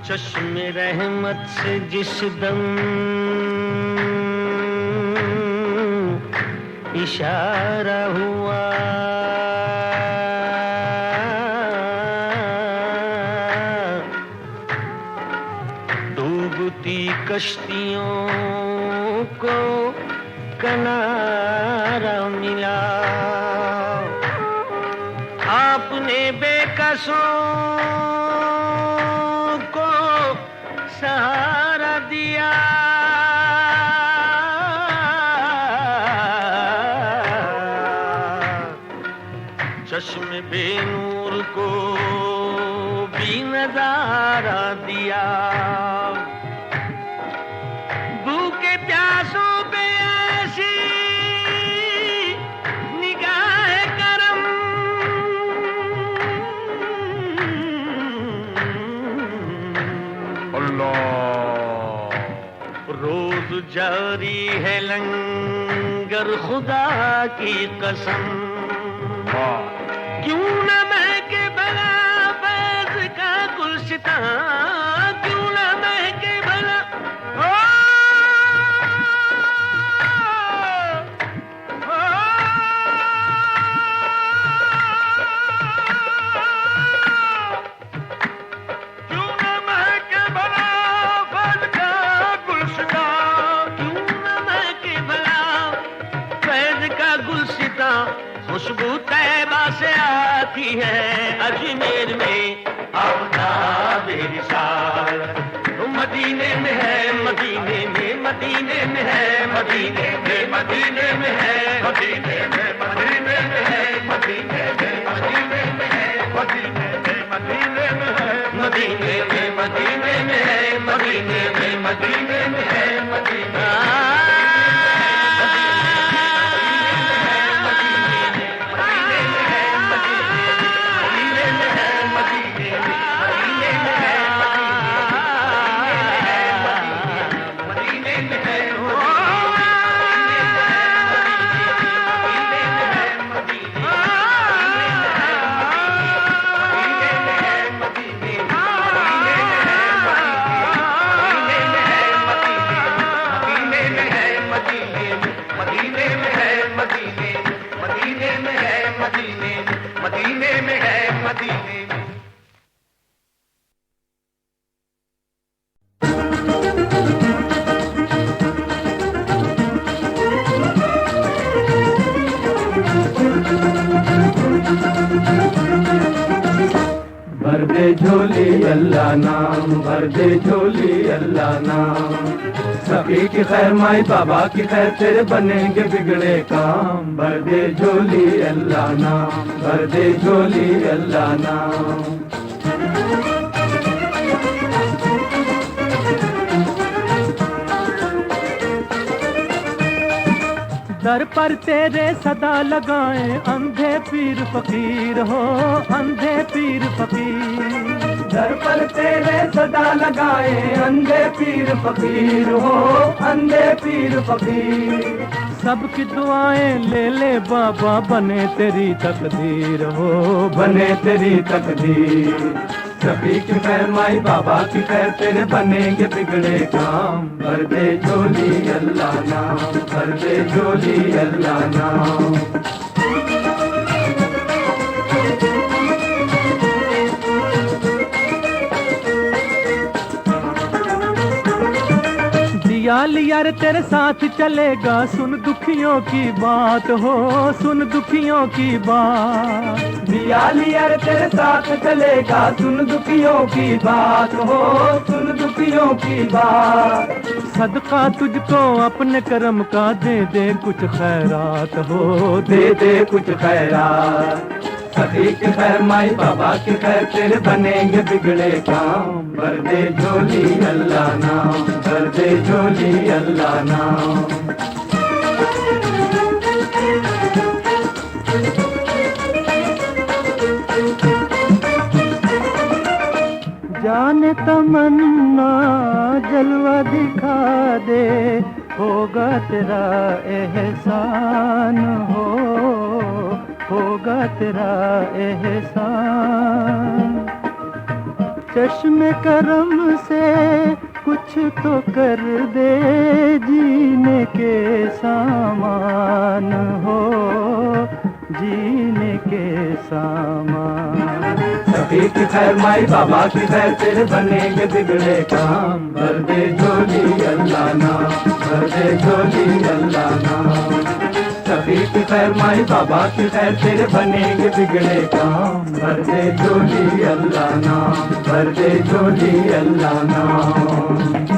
चश्मे रहमत से जिस दम इशारा हुआ, डूबती कश्तियों को किनारा मिला, आपने बेकसों को सहारा दिया, चश्मे बेनूर को भी नजारा दिया, भूखे प्यासों पे ऐसी निगाह करम, रोज जारी है लंगर खुदा की कसम, क्यों न महके भला फैज़ का गुलशिता, क्यों न महके भला क्यों न महके भला फैज़ का गुलशिता, क्यों न महके भला फैज़ का गुलशिता, खुशबू तैबा से आती है अजमेर में आपका बेनिशान, मदीने में है, मदीने में, मदीने में है, मदीने में, मदीने में है, मदीने में, मदीने में है, मदीने में, मदीने में है, मदीने में, मदीने में है, मदीने में, मदीने में है, मदीने में, मदीने में है, मदीने भर दे झोली अल्लाह नाम, भर दे झोली अल्लाह नाम, सभी की खैर माई बाबा की खैर, तेरे बनेंगे बिगड़े काम। भर दे झोली अल्लाह नाम, भर दे झोली अल्लाह नाम। दर पर तेरे सदा लगाएं अंधे पीर फकीर हो, अंधे पीर फकीर। दर पर तेरे सदा लगाएं अंधे पीर फकीर हो, अंधे पीर फकीर। सबकी दुआएं ले ले बाबा, बने तेरी तकदीर हो, बने तेरी तकदीर। सभी की खैर माई बाबा की खैर तेरे बनेंगे बिगड़े काम। भर दे झोली अल्लाह नाम, भर दे झोली अल्लाह नाम। दिया लिया रे तेरे साथ चलेगा, सुन दुखियों की बात हो, सुन दुखियों की बात। दिया लिया रे तेरे साथ चलेगा, सुन दुखियों की बात हो, सुन दुखियों की बात। सदका तुझको अपने कर्म का दे दे कुछ खैरात हो, दे दे कुछ खैरात। सभी के खैर माई बाबा के खैर तेरे बनेंगे बिगड़े काम। भर दे झोली अल्लाह नाम, भर दे झोली अल्लाह नाम। जाने तमन्ना जलवा दिखा दे, होगा तेरा एहसान हो, होगा तेरा एहसान। चश्मे करम से कुछ तो कर दे, जीने के सामान हो, जीने के सामान। सभी की खैर माई बाबा की खैर तेरे बनेंगे बिगड़े काम। भर दे झोली अल्लाह नाम, भर दे झोली अल्लाह नाम। सभी की खैर माई बाबा की खैर तेरे बनेंगे बिगड़े काम। भर दे झोली अल्लाह नाम, भर दे झोली अल्लाह नाम।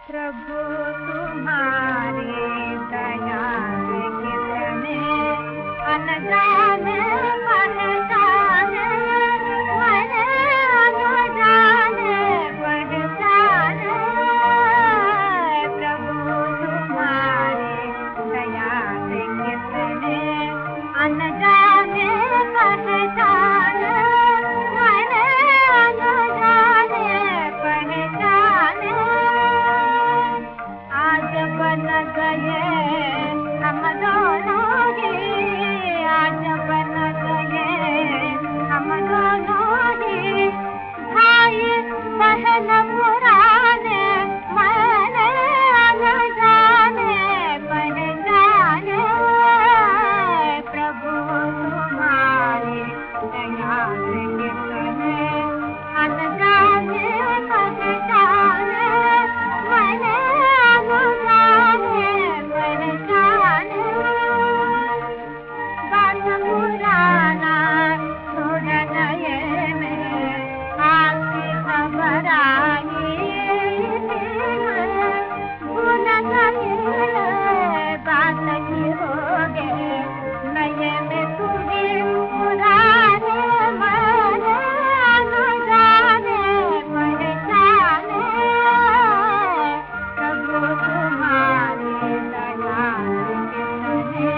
प्रभु तुम्हारी दया से कितने अनजाने पहचाने, मैंने अनजाने पहचाने। प्रभु तुम्हारी दया से कितने अनजाने पहचाने, मैंने अनजाने पहचाने। आज बन गए हम दोनों ही, आज बन गए हम दोनों ही, भाई बहन पुराने, मैंने अनजाने पहचाने। प्रभु तुम्हारी दया से कितने अनजाने पहचाने, मैंने अनजाने पहचाने। बात पुराना सुन नए में, आपकी खबर आई भूल गए बात की हो गए, नए में तुम्हें पुराने, मैंने अनजाने पहचाने। प्रभु तुम्हारी दया से कितने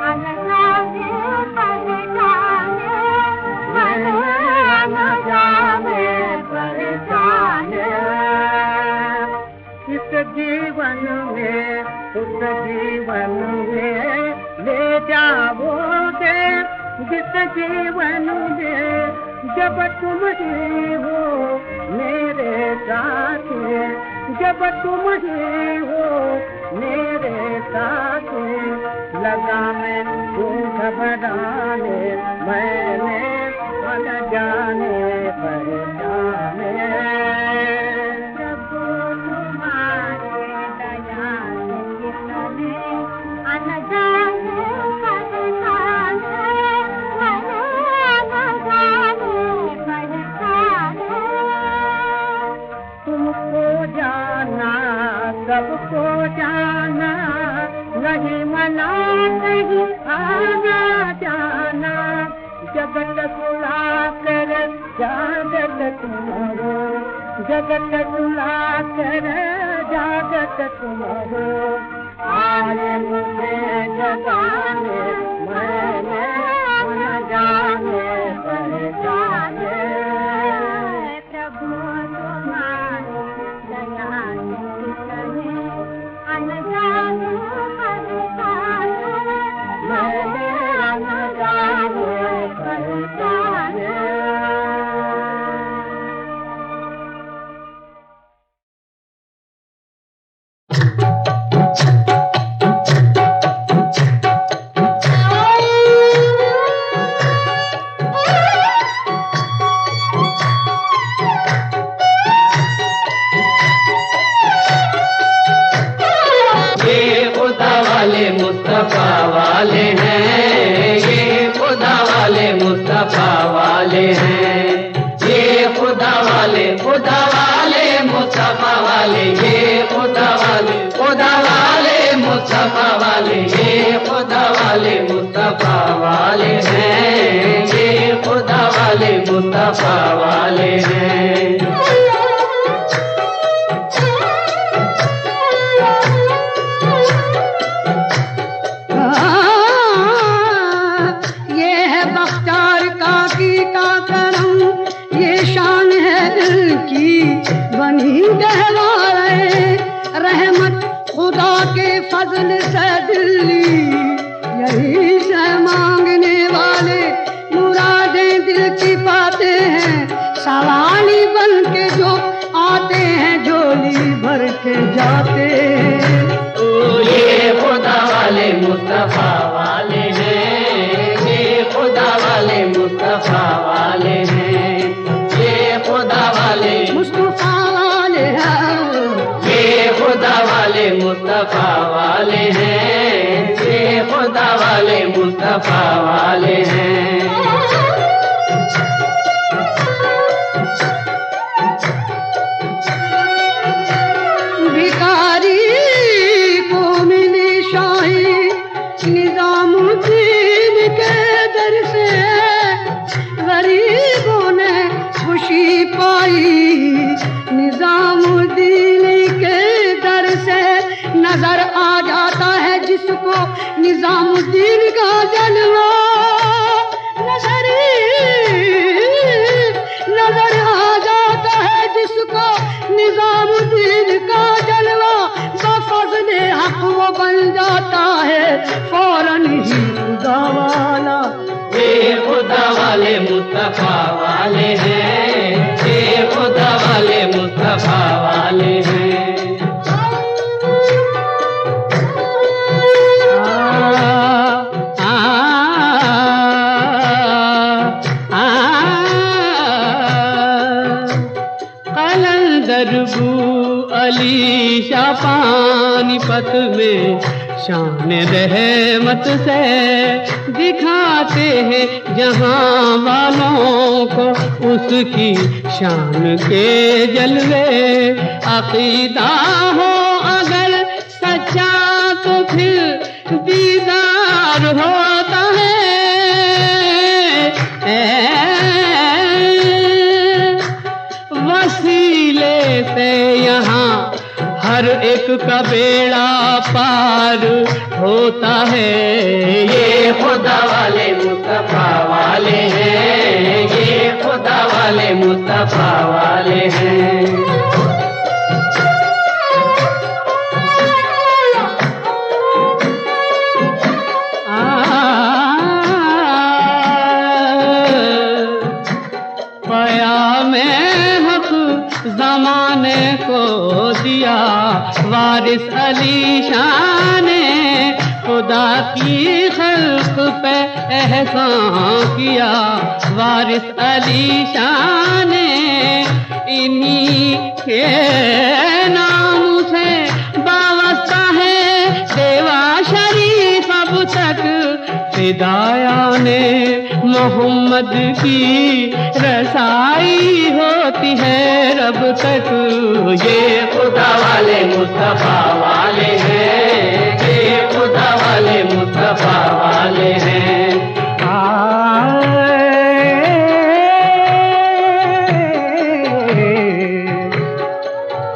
अनजाने पहचाने, मैंने अनजाने पहचाने। इस जीवन में उस जीवन में ले जाओगे, जिस जीवन में जब तुम ही हो मेरे साथ, जब तुम ही हो मेरे साथ। लगा मैं तू घबराने, मैंने अनजाने पहचाने। प्रभु तुम्हारी दया से कितने अनजाने पहचाने, मैंने अनजाने पहचाने। तुमको जाना सबको जाना, नहीं मना नहीं आना जाना। जगत सुला कर जागत तुम हो, जगत सुला कर जागत तुम हो। आए मुझे जगाने, मैंने अनजाने पहचाने। प्रभु तुम्हारी दया से कितने अनजाने पहचाने, खुदा वाले मुस्तफा वाले, ये खुदा वाले, खुदा वाले मुस्तफा वाले, ये खुदा वाले मुस्तफा वाले हैं, ये खुदा वाले मुस्तफा वाले हैं। ये है बख्तार काकी का करम, ये शान है दिल की बनी गहवाए, रहमत खुदा के फजल से दिल्ली, यही से मांगने वाले मुरादें दिल की पाते हैं, सवाली बन के जो आते हैं झोली भर के जाते हैं। ये खुदा वाले मुस्तफा वाले हैं, ये खुदा वाले मुस्तफा वाले हैं, ये खुदा वाले मुस्तफा वाले हैं, ये खुदा वाले मुस्तफा वाले हैं, ये खुदा वाले मुस्तफा वाले हैं। भिखारी को मिली शाही निजामुद्दीन के दर से, गरीबों ने खुशी पाई निजामुद्दीन के दर से। नजर आ जाता है जिसको निजामुद्दीन का जलवा, नजर आ जाता है जिसको निजामुद्दीन का जलवा, बफज़्ल हक़ वो बन जाता है फौरन ही खुदा वाला। ये खुदा वाले मुस्तफा वाले हैं, ये खुदा वाले मुस्तफा वाले हैं। कलंदर अली शाह पानीपत में शान रहमत से दिखाते हैं जहां वालों को उसकी शान के जलवे। अकीदा हो अगर सच्चा तो फिर दीदार होता है, वसीले से यहाँ हर एक का बेड़ा पार होता है। ये खुदा वाले मुस्तफा वाले हैं, ये खुदा वाले मुस्तफा वाले हैं। ज़माने को दिया वारिस अली शाह ने, खुदा की खल्क पे एहसान किया वारिस अली शाह ने। इन्हीं के नाम से वाबस्ता है देवा शरीफ अब तक, फिदाया ने मोहम्मद की रसाई होती है रब तक। ये खुदा वाले मुस्तफा वाले हैं, ये खुदा वाले मुस्तफा वाले हैं।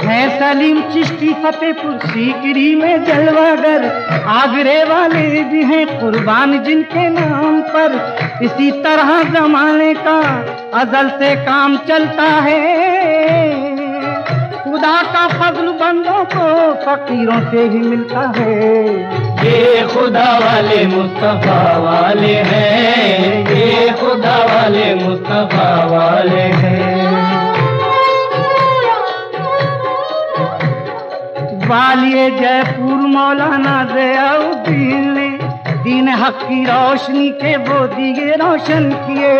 है सलीम चिश्ती फतेहपुर सीकरी में जलवागर, आगरे वाले भी हैं कुर्बान जिनके नाम पर। इसी तरह जमाने का अजल से काम चलता है, खुदा का फजल बंदों को फकीरों से ही मिलता है। ये खुदा वाले मुस्तफा वाले हैं, ये खुदा वाले मुस्तफा वाले हैं। वालिए जयपुर मौलाना ज़ियाउद्दीन ने दीन हक की रोशनी के वो दिए रोशन किए।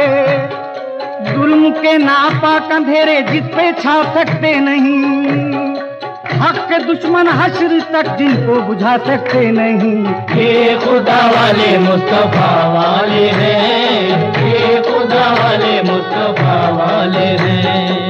जुल्म के नापाक अंधेरे जिस पे छा सकते नहीं, हक के दुश्मन हश्र तक जिनको बुझा सकते नहीं। ये खुदा वाले मुस्तफा वाले हैं, ये खुदा वाले मुस्तफा वाले हैं।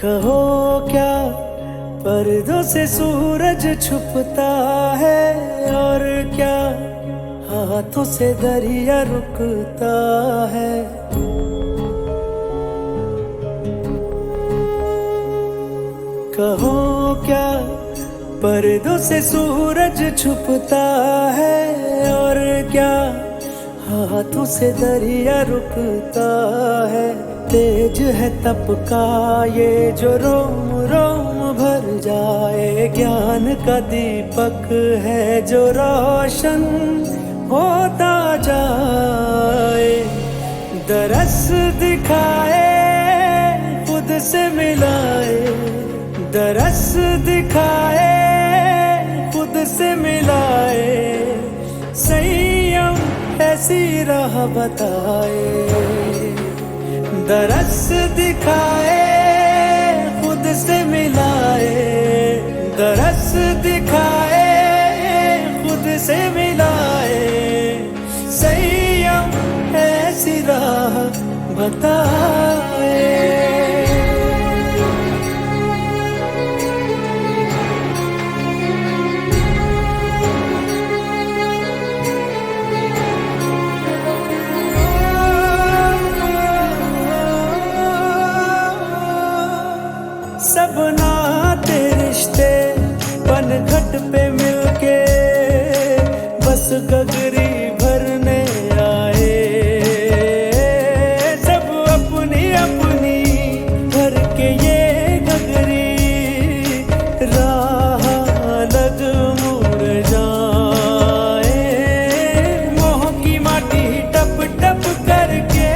कहो क्या पर्दों से सूरज छुपता है, और क्या हाथों से दरिया रुकता है। कहो क्या पर्दों से सूरज छुपता है, और क्या हाथों से दरिया रुकता है। तेज है तप का ये जो रोम रोम भर जाए, ज्ञान का दीपक है जो रोशन होता जाए। दरस दिखाए खुद से मिलाए, दरस दिखाए खुद से मिलाए। संयम ऐसी राह बताए, दरस दिखाए खुद से मिलाए। दरस दिखाए खुद से मिलाए। संयम ऐसी राह बताए। सब नाते रिश्ते पनघट पे मिलके बस गगरी भरने आए। सब अपनी अपनी भर के ये गगरी राह लग मुड़ जाए। मोह की माटी टप टप करके,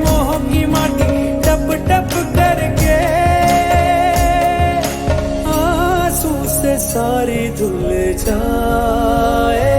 मोह की माटी टप टप करके आंसू से सारी धुल जाए।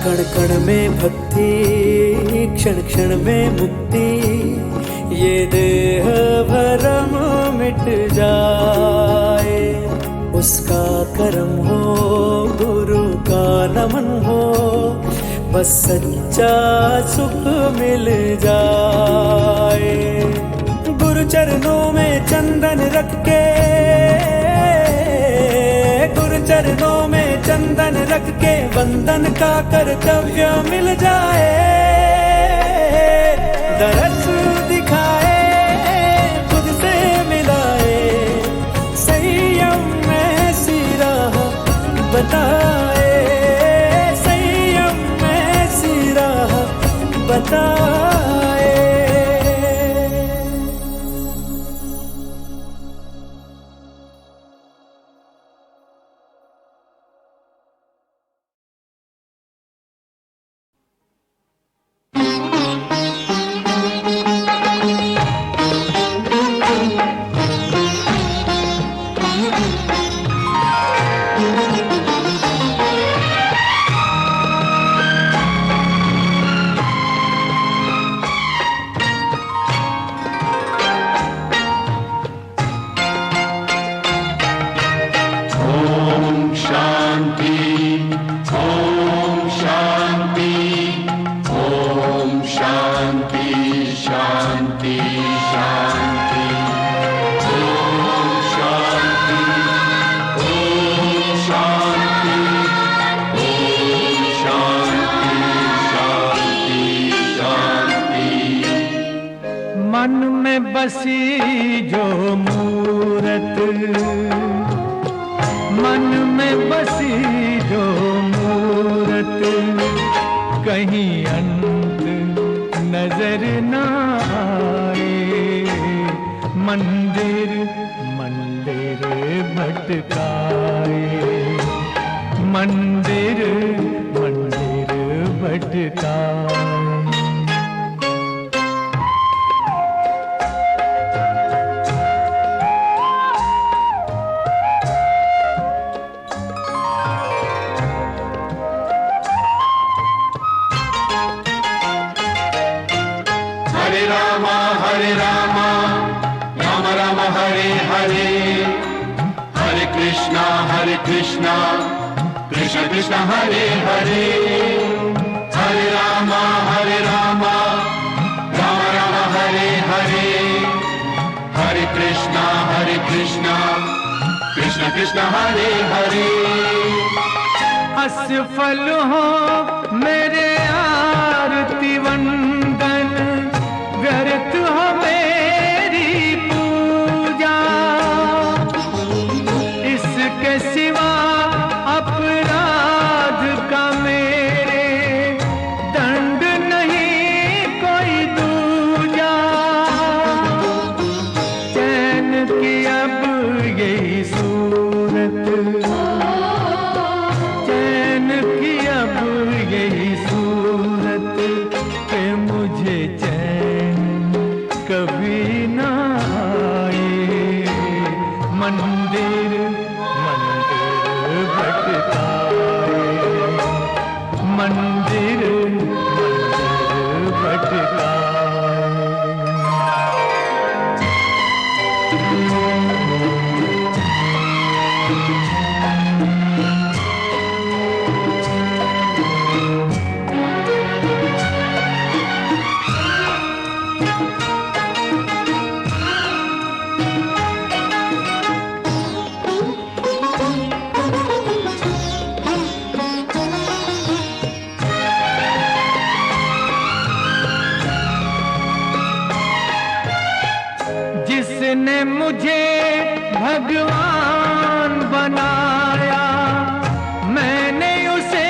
कण कण में भक्ति, क्षण क्षण में मुक्ति। ये देह भरम मिट जाए। उसका करम हो, गुरु का नमन हो, बस सच्चा सुख मिल जाए। गुरु चरणों में चंदन रख के, गुरु चरणों में चंदन रख के वंदन का कर्तव्य मिल जाए। दरस दिखाए खुद से मिलाए। संयम ऐसी राह बताए। संयम ऐसी राह बताए। मन में बसी जो मूरत, मन में बसी जो मूरत, कहीं अंत नजर न आए। मंदिर मंदिर भटकाए, मंदिर मंदिर भटकाए। राम राम राम हरे हरे, हरे कृष्णा कृष्ण कृष्ण हरे हरे, हरे राम राम राम हरे हरे, हरे कृष्णा कृष्ण कृष्ण हरे हरे। असफल हो मेरे आरती वंदन, व्यर्थ हो मेरी पूजा, इसके सिवा अपराध का मेरे दंड नहीं कोई दूजा। चैन की अब यही सूरत, चैन की अब यही सूरत, कि मुझे चैन कभी ना आए। मंदिर मंदिर भटकाए, मंदिर मंदिर भटकाए। जिसने मुझे भगवान बनाया, मैंने उसे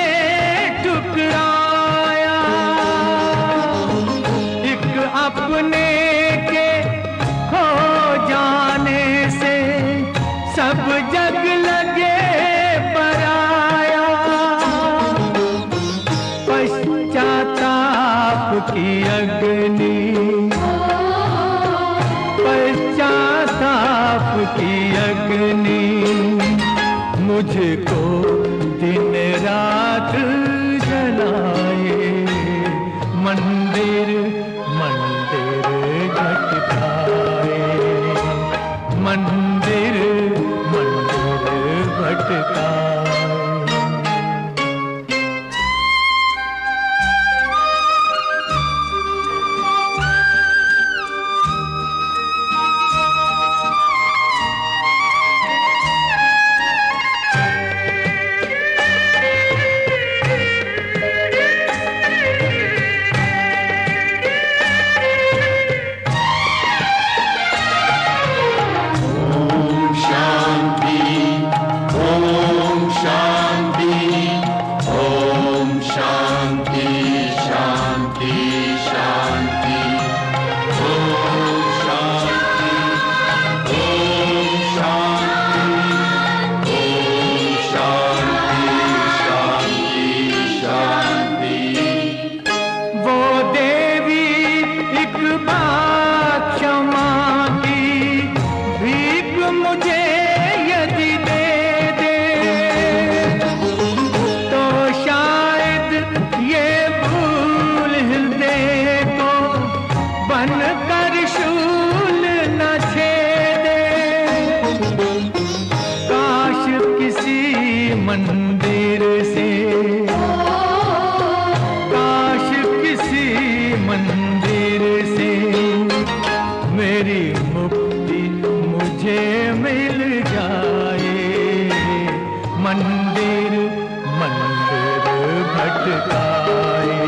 ठुकराया। एक अपने के खो जाने से सब जग लगे पराया। पश्चाताप की अग्नि, पश्चाताप की अग्नि मुझको दिन रात जलाए। मंदिर मंदिर भटकाए, मंदिर मंदिर भटकाए। मंदिर से, काश किसी मंदिर से मेरी मुक्ति मुझे मिल जाए। मंदिर मंदिर भटकाए,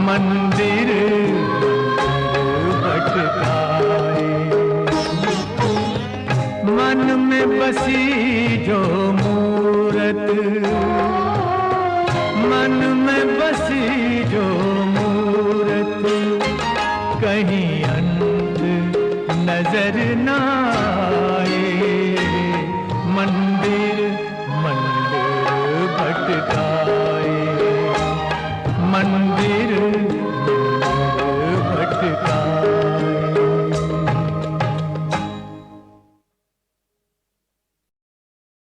मंदिर मंदिर भटकाए। मन में बसी जो मूरत, मन में बसी जो मूरत, कहीं अंत नजर न आए। मंदिर मंदिर भटकाए, मंदिर